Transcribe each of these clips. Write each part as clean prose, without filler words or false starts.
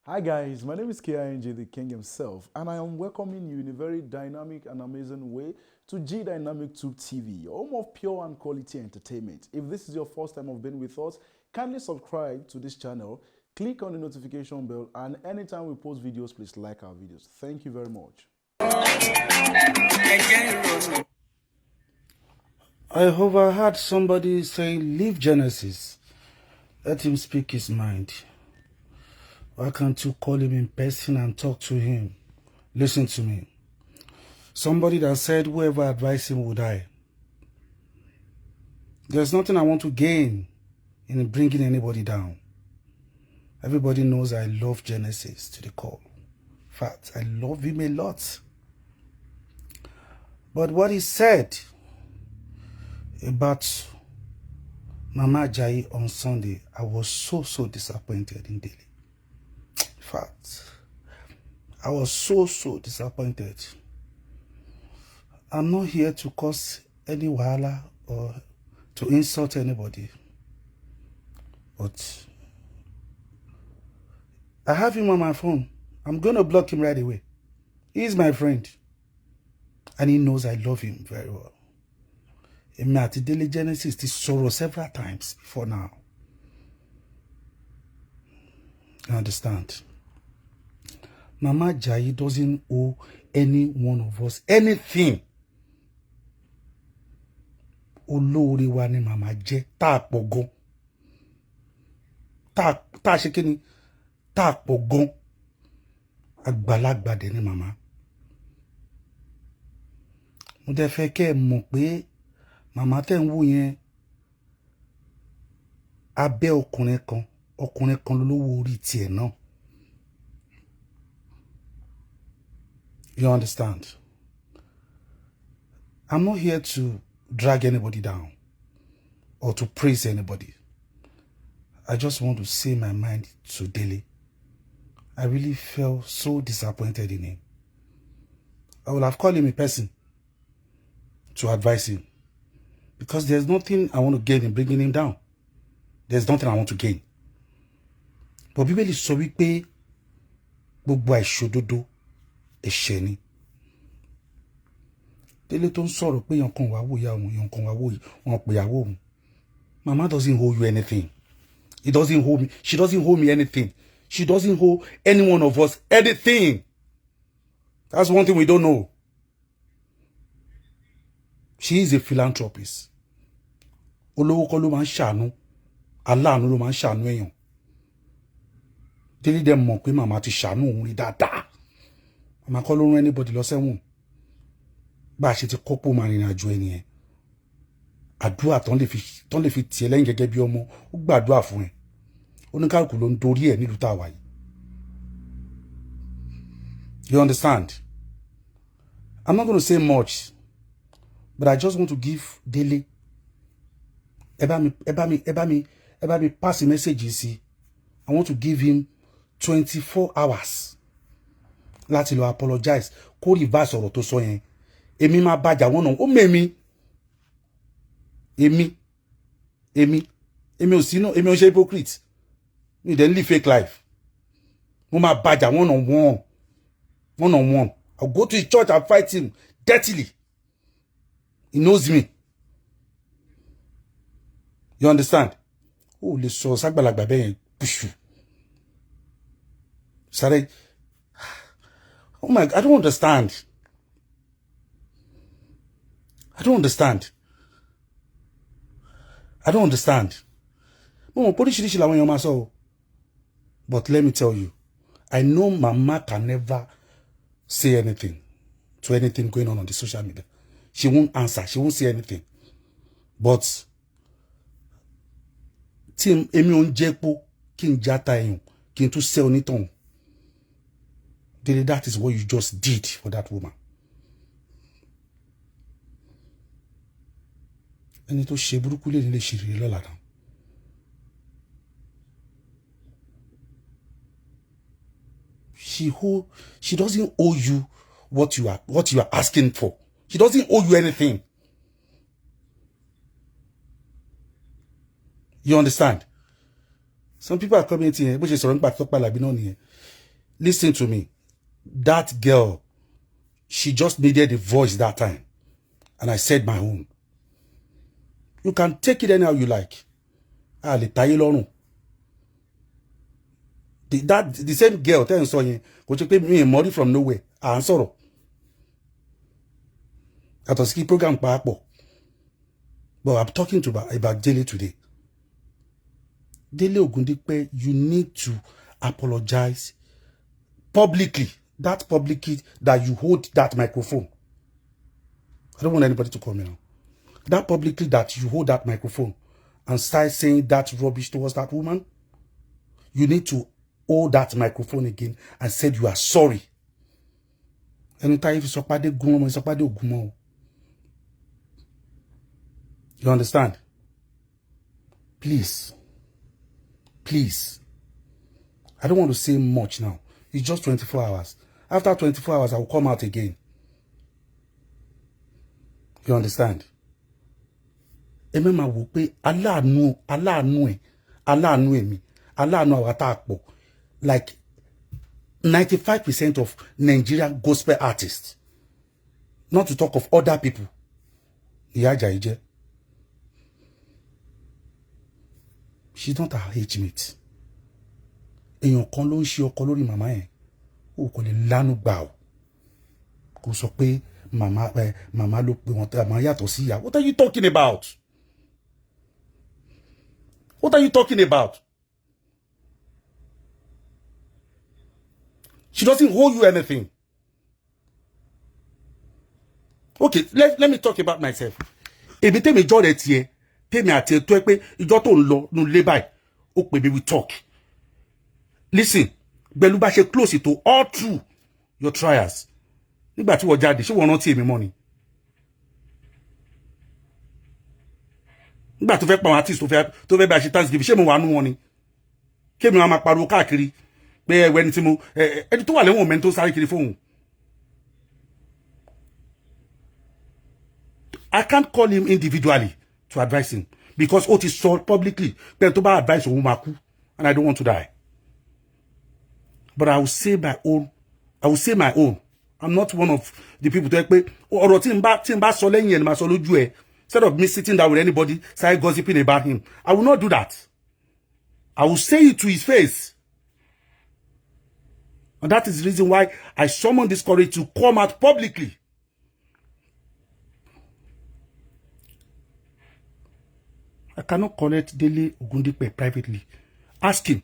Hi guys, my name is KING, the King himself, and I am welcoming you in a very dynamic and amazing way to G Dynamic Tube TV, home of pure and quality entertainment. If this is your first time of being with us, kindly subscribe to this channel, click on the notification bell, and anytime we post videos, please like our videos. Thank you very much. I overheard somebody say, leave Genesis. Let him speak his mind. Why can't you call him in person and talk to him? Listen to me. Somebody that said whoever advised him will die. There's nothing I want to gain in bringing anybody down. Everybody knows I love Genesis to the core. In fact, I love him a lot. But what he said about Mama Ajayi on Sunday, I was so disappointed in Daily. In fact, I was so disappointed. I'm not here to cause any wahala or to insult anybody. But I have him on my phone. I'm going to block him right away. He's my friend. And he knows I love him very well. Èmi àti Daily Genesis ti sọ̀rọ̀ several times before now. You understand? Mama Ajayi doesn't owe any one of us anything. Olóore wa ni Mama jẹ́, tá a pọ̀ gan. Tá a ṣe kíni, tá a pọ̀ gan. Àgbàlagbà dẹ̀ ni Mama. Mo dẹ̀ fẹ́ kẹ́ ẹ mọ̀ pé Mama tẹ́ ń wò yẹn abẹ́ ọkùnrin kan lólówó orí tiẹ̀ náà. You understand? I'm not here to drag anybody down or to praise anybody. I just want to say my mind to Daily. I really felt so disappointed in him. I would have called him a person to advise him. Because there's nothing I want to gain in bringing him down. There's nothing I want to gain. But Bíbélì sọ wípé gbogbo àìṣòdodo ẹ̀ṣẹ̀ ni. Délé tó ń sọ̀rọ̀ pé yan kan wá wò ya òun, yan kan wá wò wọn pè yàwó òun. Mama doesn't owe you anything. He doesn't owe me. She doesn't owe me anything. She doesn't owe any one of us anything. That's one thing we don't know. She is a philanthropist. Olówó kọ́ ló máa ń ṣàánú, aláàánú ló máa ń ṣàánú èèyàn. Délé dẹ̀ mọ̀ pé Mama ti ṣàánú òun rí dáadáa. Mama kọ́ ló rán anybody lọ sẹ́wọ̀n. Bá a ṣe ti kọ́pọ̀ máa rìnrìn àjò ẹni yẹn. Àdúrà tán lè fi tiẹ̀ lẹ́yìn gẹ́gẹ́ bí ọmọ, ó gbàdúrà fún ẹ. Oníkálùkù ló ń dorí ẹ̀ nílùú tá a wà yìí. You understand? I'm not going to say much, but I just want to give Délé. Ẹ bá mi pass a message sí. I want to give him 24 hours láti lọ apologize, kó reverse ọ̀rọ̀ tó sọ yẹn. Èmi máa bàjà wọ́n náà, ó mẹ́mi. Èmi ò sí náà, èmi ò ṣe hypocrite. Mi dẹ̀ live fake life. Mo máa bàjà one on one. I'll go to his church and fight him dirtily. He knows me. You understand? Oh, lè sọ ságbàlagbà bẹ́ẹ̀ yẹn pushu. Sáré. Oh my God, I don't understand. Mo mọ̀ oríṣiríṣi làwọn èèyàn máa sọ o. But let me tell you, I know Mama can never say anything to anything going on the social media. She won't answer. She won't say anything. But tí èmi ò ń jẹ́pọ̀ kí n játa èèyàn kí n tún sẹ́ onítọ̀hún. Délé, that is what you just did for that woman. Ẹni tó ṣe burúkú lè ṣe rere lọ́la náà. She doesn't owe you what you are asking for. She doesn't owe you anything. You understand? Some people are commenting here, which is surrounded by listen to me. That girl, she just needed a voice that time. And I said my own. You can take it anyhow you like. The same girl, tell you so go take me money from nowhere. Answer. At a ski program, but I'm talking about Dele today. Dele Ogundipe, you need to apologize publicly. That publicly that you hold that microphone. I don't want anybody to call me now. That publicly that you hold that microphone and start saying that rubbish towards that woman. You need to hold that microphone again and said you are sorry. Anytime if you understand? Please. I don't want to say much now. It's just 24 hours. After 24 hours, I will come out again. You understand? Like 95% of Nigerian gospel artists. Not to talk of other people. She's not her age mate. Èèyàn kan ló ń ṣe ọkọ lórí màmá yẹn. Ó kò lè lánú gbà ó. Kò sọ pé màmá ló pe wọn màmá yàtọ̀ sí ìyá. What are you talking about? What are you talking about? She doesn't owe you anything. Okay, let me talk about myself. Ebi tèmi jọ́ rẹ̀ tiẹ̀, tèmi àti ẹ̀ tó ẹ pé ìjọ́ tó ń lọ nù lé báyìí, ó pè mí we talk. Listen, pẹ̀lú bá ṣe close to all through your trials. Nígbà tí wọ́n jáde, ṣé wọ́n rántí èmi mọ́ ni? Nígbà tó fẹ́ pa àwọn artist tó fẹ́ bá ṣe Thanksgiving, ṣé mo wà nú wọn ni? Kémi wọn máa pariwo káàkiri pé ẹni tí mo ẹni tó wà lẹ́wọ̀n mẹ́ni tó sáré kiri fóun. I can't call him individually to advise him because ó ti sọ publicly pé tó bá advise òun máa kú and I don't want to die. But I will say my own. I'm not one of the people to pé ọ̀rọ̀ tí n bá sọ lẹ́yìn ẹ̀ ni màá sọ lójú ẹ̀. Instead of me sitting down with anybody, start gossiping about him. I will not do that. I will say it to his face. And that is the reason why I summon this courage to come out publicly. I cannot connect Dele Ogundipe privately. Ask him.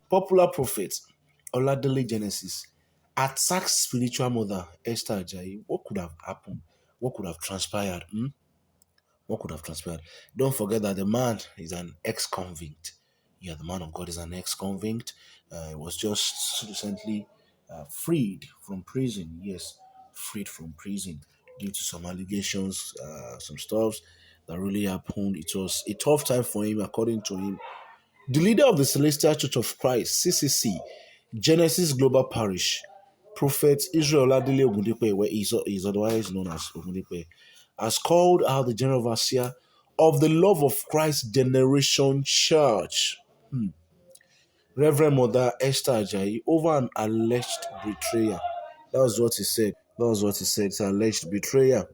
Popular prophet Oladele Genesis attacks spiritual mother Esther Ajayi. What could have happened? What could have transpired? What could have transpired? Don't forget that the man is an ex-convict. Yeah, the man of God is an ex-convict. He was just recently freed from prison. Yes, freed from prison due to some allegations, some stuff that really happened. It was a tough time for him, according to him. The leader of the Celestial Church of Christ, CCC, Genesis Global Parish, Prophet Israel Oladele Ogundipe, where he is otherwise known as Ogundipe, has called out the general overseer of the Love of Christ Generation Church, Reverend Mother Esther Ajayi, over an alleged betrayal. That was what he said. It's alleged betrayal.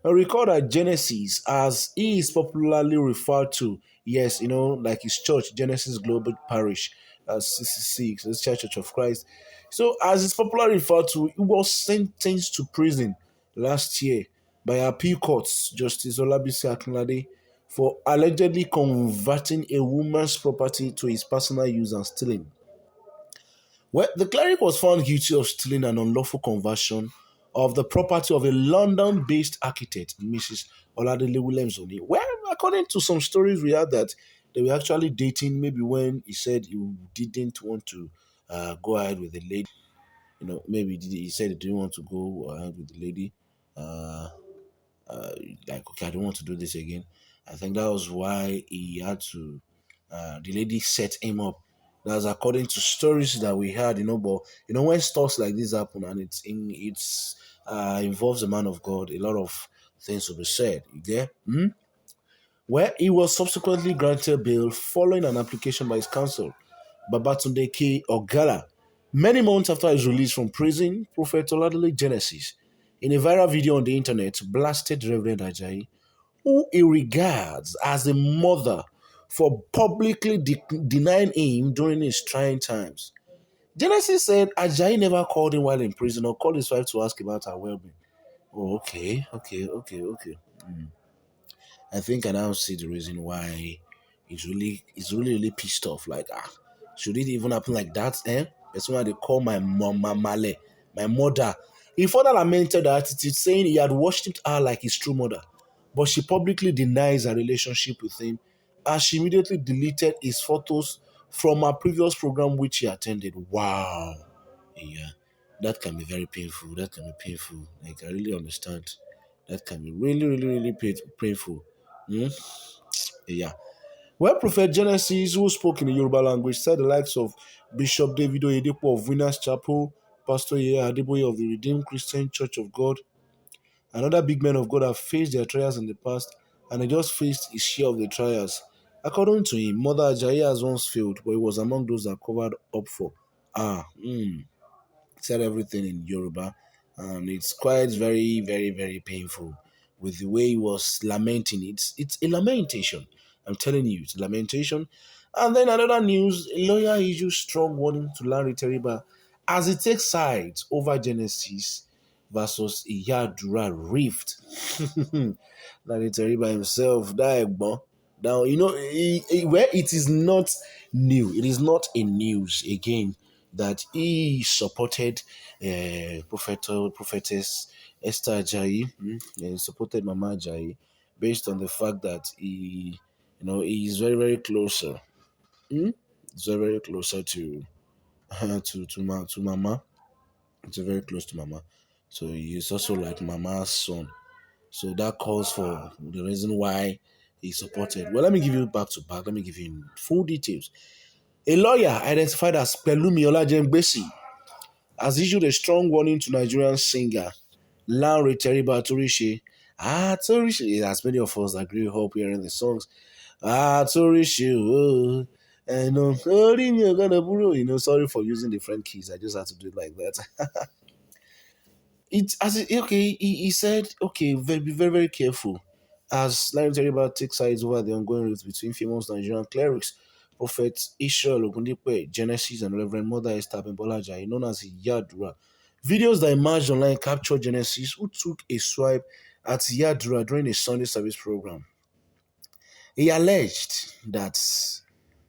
I recall that Genesis, as he is popularly referred to, yes, like his church, Genesis Global Parish, CCC, the Church of Christ. So, as it's popularly referred to, he was sentenced to prison last year by appeal courts, Justice Olabisi Akinlade, for allegedly converting a woman's property to his personal use and stealing. Well, the cleric was found guilty of stealing an unlawful conversion of the property of a London-based architect, Mrs. Oladele Williams-Oni. Well, according to some stories, we heard that they were actually dating maybe when he said he didn't want to go ahead with the lady. Maybe he said he didn't want to go ahead with the lady. Like, okay, I don't want to do this again. I think that was why he had to, the lady set him up. That's according to stories that we had, but when stuff like this happen and it's involves a man of God, a lot of things will be said. You get? where he was subsequently granted bail following an application by his counsel, Babatunde K. Ogala. Many months after his release from prison, Prophet Oladele Genesis, in a viral video on the internet, blasted Reverend Ajayi, who he regards as a mother, for publicly denying him during his trying times. Genesis said Ajayi never called him while in prison or called his wife to ask about her well-being. Oh, okay. I think I now see the reason why he's really pissed off. Like, should it even happen like that? That's why they call my mama Male, my mother. He further lamented her attitude, saying he had worshipped her like his true mother, but she publicly denies her relationship with him, as she immediately deleted his photos from her previous program which he attended. Wow, yeah, that can be very painful. That can be painful. Like, I really understand. That can be really painful. Hmm? Yeah. Well, Prophet Genesis, who spoke in the Yoruba language, said the likes of Bishop Davido Oyedepo of Winners Chapel, Pastor Yeye Adeboye of the Redeemed Christian Church of God, and other big men of God have faced their trials in the past, and they just faced his share of the trials. According to him, Mother Ajayi has once failed, but he was among those that covered up for. Said everything in Yoruba, and it's quite very painful with the way he was lamenting. It's a lamentation. I'm telling you, it's a lamentation. And then another news: a lawyer issues strong warning to Lanre Teriba as he takes sides over Genesis versus Iyadura Rift. Lanre Teriba himself, that Egbon. Now, where it is not new, it is not a news again that he supported prophetess Esther Ajayi, he supported Mama Ajayi, based on the fact that he is very closer. He's very closer to to Mama. It's very close to Mama, so he's also like Mama's son. So that calls for the reason why he supported. Well, let me give you back to back. Let me give you full details. A lawyer identified as Pelumi Olajengbesi has issued a strong warning to Nigerian singer Lanre Teriba Torishe. Torishe, as many of us that grew up hearing the songs. Torishe, oh, and sorry for using different keys. I just had to do it like that. He said, okay, be very careful as Lanre Teriba takes sides over the ongoing rift between famous Nigerian clerics, Prophet Israel Ogundipe, Genesis, and Reverend Mother Esther Ajayi, known as Yadura. Videos that emerged online captured Genesis, who took a swipe at Yadura during a Sunday service program. He alleged that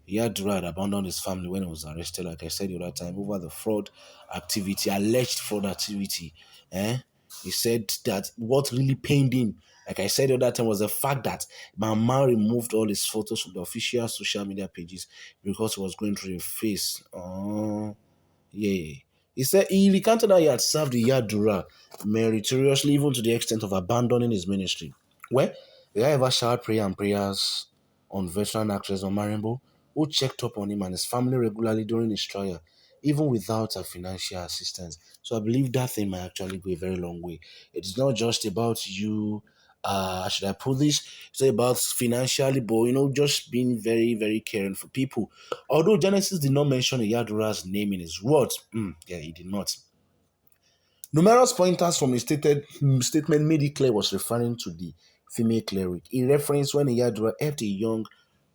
Yadura had abandoned his family when he was arrested, like I said the other time, over the fraud activity, alleged fraud activity. He said that what really pained him, like I said the other time, was the fact that Mama removed all his photos from the official social media pages because he was going through a phase. Oh, yeah. He said he recounted how he had served the Yadura meritoriously, even to the extent of abandoning his ministry. Well, the guy ever showered prayer and prayers on veteran actress Omarimbo, who checked up on him and his family regularly during his trial, even without a financial assistance. So I believe that thing might actually go a very long way. It's not just about you, should I put this? It's about financially, but just being very caring for people. Although Genesis did not mention Iyadura's name in his words, yeah, he did not. Numerous pointers from his statement made it clear was referring to the female cleric. He referenced when Iyadura helped a young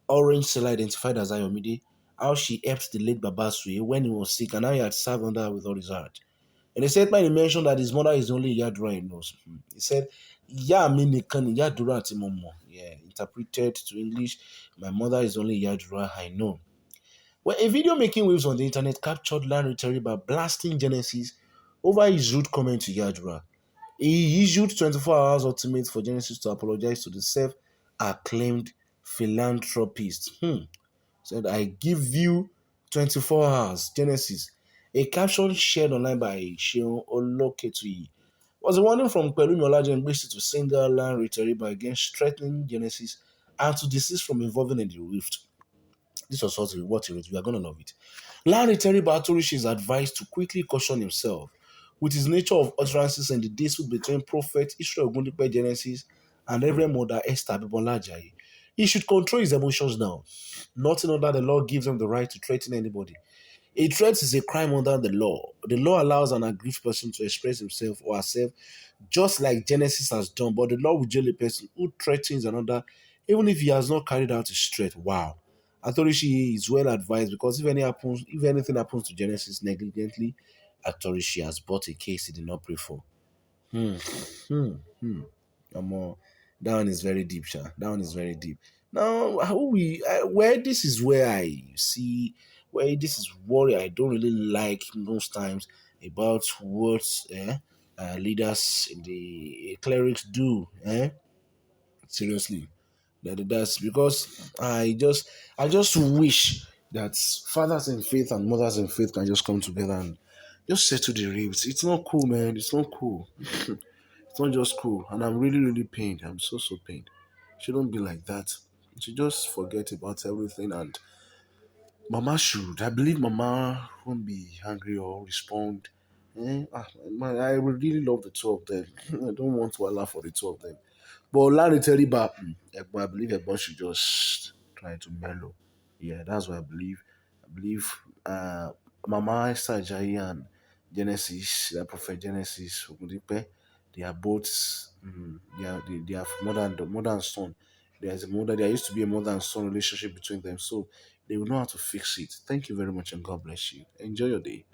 orange seller identified as Ayomide, how she helped the late Babasue when he was sick and how he had served under her with all his heart. In the statement, he mentioned that his mother is the only Iyadura he knows. He said, "Ya mi nikan Iyadura ati mo mo." Yeah, interpreted to English, my mother is the only Iyadura I know. Well, a video making waves on the internet captured Lanre Teriba blasting Genesis over his rude comment to Iyadura. He issued 24 hours ultimate for Genesis to apologize to the self-acclaimed philanthropist. Said, I give you 24 hours, Genesis. A caption shared online by Seun Oloketui was a warning from Pelumi Olajengbesi to singer Lanre Teriba against threatening Genesis and to desist from involving in the rift. This was what he wrote. We are going to love it. Lanre Teriba Torish is advised to quickly caution himself with his nature of utterances and the dispute between Prophet Israel Ogundipe Genesis and Reverend Mother Esther Ajayi. He should control his emotions now. Nothing under the law gives him the right to threaten anybody. A threat is a crime under the law. The law allows an aggrieved person to express himself or herself just like Genesis has done, but the law will jail a person who threatens another even if he has not carried out his threat. Wow. Authority is well advised because if anything happens to Genesis negligently, authority has brought a case he did not pray for. Hmm. Hmm. Hmm. Omo, that one is very deep, Sha. That one is very deep. Now, how we where this is where I see where this is what I don't really like most times about what leaders in the clerics do. Seriously, that's because I just wish that fathers in faith and mothers in faith can just come together and just settle the ribs. It's not cool, man. It's not cool. It's not just cool. And I'm really, really pained. I'm so pained. It shouldn't be like that. You should just forget about everything. And Mama should. I believe Mama won't be angry or respond. Man, I would really love the two of them. I don't want to allow for the two of them. But Lanre Teriba, I believe everyone should just try to mellow. Yeah, that's what I believe. I believe Mama Esther Ajayi and Genesis, Prophet Genesis Ogundipe, they are both they have mother and son. There's a mother. There used to be a mother and son relationship between them, so they will know how to fix it. Thank you very much, and God bless you. Enjoy your day.